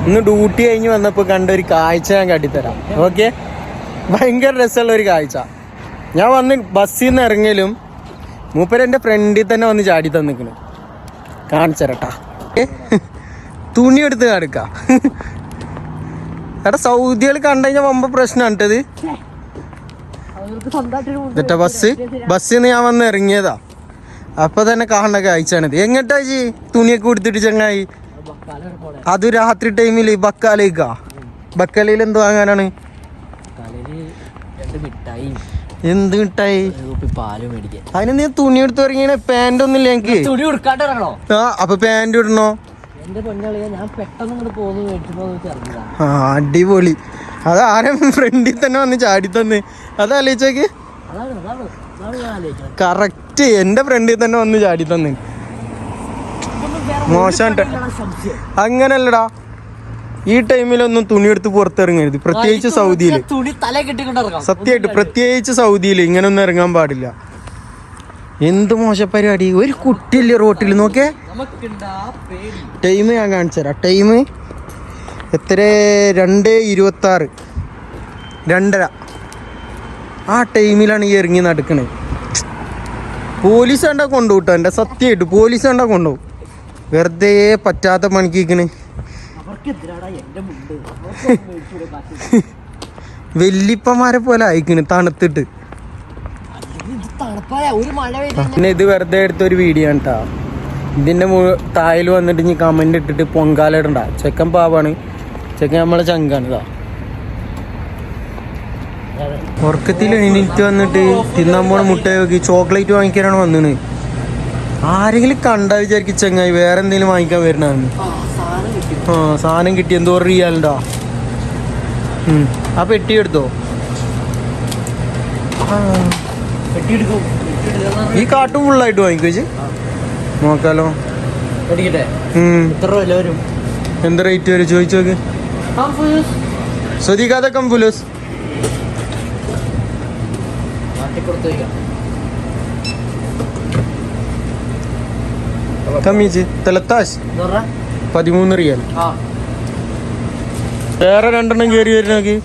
ഇന്ന് ഡ്യൂട്ടി കഴിഞ്ഞ് വന്നപ്പോൾ കണ്ട ഒരു കാഴ്ച ഞാൻ കാട്ടിത്തരാം. ഓക്കെ, ഭയങ്കര രസമുള്ള ഒരു കാഴ്ച. ഞാൻ വന്ന് ബസ്സിൽ നിന്ന് ഇറങ്ങലും മൂപ്പര് എൻ്റെ ഫ്രണ്ടിൽ തന്നെ വന്ന് ചാടി തന്നിക്കണ്. കാണിച്ചരട്ടാ, തുണി എടുത്ത് കാണിക്കാം. എടാ സൗദികൾ കണ്ടു കഴിഞ്ഞാൽ വമ്പ പ്രശ്നമാണ് കേട്ടത്. എന്നിട്ടാ ബസ്സിൽ നിന്ന് ഞാൻ വന്ന് ഇറങ്ങിയതാ. അപ്പൊ തന്നെ കാണേണ്ട കാഴ്ചയാണിത്. എങ്ങട്ടാ ജി തുണിയൊക്കെ കൊടുത്തിട്ട് ചങ്ങായി? അത് രാത്രി ടൈമില് ബക്കാലേക്കാ. ബക്കാലയിൽ എന്ത് വാങ്ങാനാണ്? എന്ത് മിഠായി? അതിന് നീ തുണി എടുത്ത് ഇറങ്ങിയ പാന്റ് ഒന്നുമില്ല എനിക്ക്. അപ്പൊ പാന്റ് ഇടണോ? അടിപൊളി. അത് ആരും ഫ്രണ്ടിൽ തന്നെ വന്ന് ചാടി തന്ന്. അതാലോചിച്ചേക്ക്. കറക്റ്റ് എന്റെ ഫ്രണ്ടിൽ തന്നെ വന്ന് ചാടി തന്ന്. മോശം അങ്ങനല്ലടാ, ഈ ടൈമിലൊന്നും തുണി എടുത്ത് പുറത്തിറങ്ങരുത്, പ്രത്യേകിച്ച് സൗദിയില്. സത്യമായിട്ട് പ്രത്യേകിച്ച് സൗദിയില് ഇങ്ങനൊന്നും ഇറങ്ങാൻ പാടില്ല. എന്ത് മോശ പരിപാടി. ഒരു കുട്ടിയില്ലേ റോട്ടിൽ? നോക്കേ, ടൈം ഞാൻ കാണിച്ചുതരാം. ടൈം എത്ര? 2:26, 2:30. ആ ടൈമിലാണ് ഈ ഇറങ്ങി നടക്കണേ. പോലീസ് കണ്ടാ കൊണ്ടുപോട്ടോ. എൻ്റെ സത്യമായിട്ട് പോലീസ് കണ്ടാ കൊണ്ടുപോകും. വെറുതെ പറ്റാത്ത പണിക്കണ്. വെല്ലിപ്പന്മാരെ പോലെ അയക്കണ് തണുത്തിട്ട്. പിന്നെ ഇത് വെറുതെ എടുത്തൊരു വീഡിയോ ആണ് കേട്ടോ. ഇതിന്റെ തായിൽ വന്നിട്ട് ഇനി കമന്റ് ഇട്ടിട്ട് പൊങ്കാലിടണ്ട. ചെക്കൻ പാവാണ്, ചെക്കൻ നമ്മളെ ചങ്കാണ്. ഇതാ ഉറക്കത്തിൽ എണീറ്റ് വന്നിട്ട് തിന്നാൻ പോണ മുട്ട നോക്കി ചോക്ലേറ്റ് വാങ്ങിക്കാനാണ് വന്നത്. ആരെങ്കിലും കണ്ടാ വിചാരിക്കും ചങ്ങായി വേറെ എന്തെങ്കിലും വാങ്ങിക്കാൻ വരണാന്ന്. ആ സാധനം കിട്ടി. എന്തോ റിയാലുണ്ടോ? ആ പെട്ടി എടുത്തോ? ഈ കാട്ടും ഫുള്ളായിട്ട് വാങ്ങിക്കോ. നോക്കാലോ. എന്താ റേറ്റ് വരും ചോദിച്ചു നോക്ക്. സ്വദിക്കാതെ കംഫുലൂസ് കമ്മീച്ച് 13 റിയാൽ. വേറെ 2 കയറി വരുന്നോക്ക്.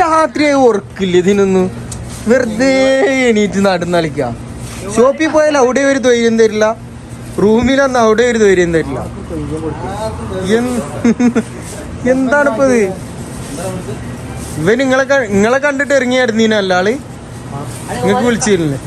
രാത്രിയായി ഉറക്കില്ല ഇതിനൊന്നും. വെറുതെ എണീറ്റ് നടന്നളിക്ക. ഷോപ്പിൽ പോയാൽ അവിടെ ഒരു ധൈര്യം തരില്ല, റൂമിലന്ന് അവിടെ ഒരു ധൈര്യം തരില്ല. എന്താണിപ്പോ ഇത്? ഇവൻ നിങ്ങളെ കണ്ടിട്ട് ഇറങ്ങിയായിരുന്നീനല്ല ആള്? നിങ്ങൾക്ക് വിളിച്ചിരുന്നില്ലേ?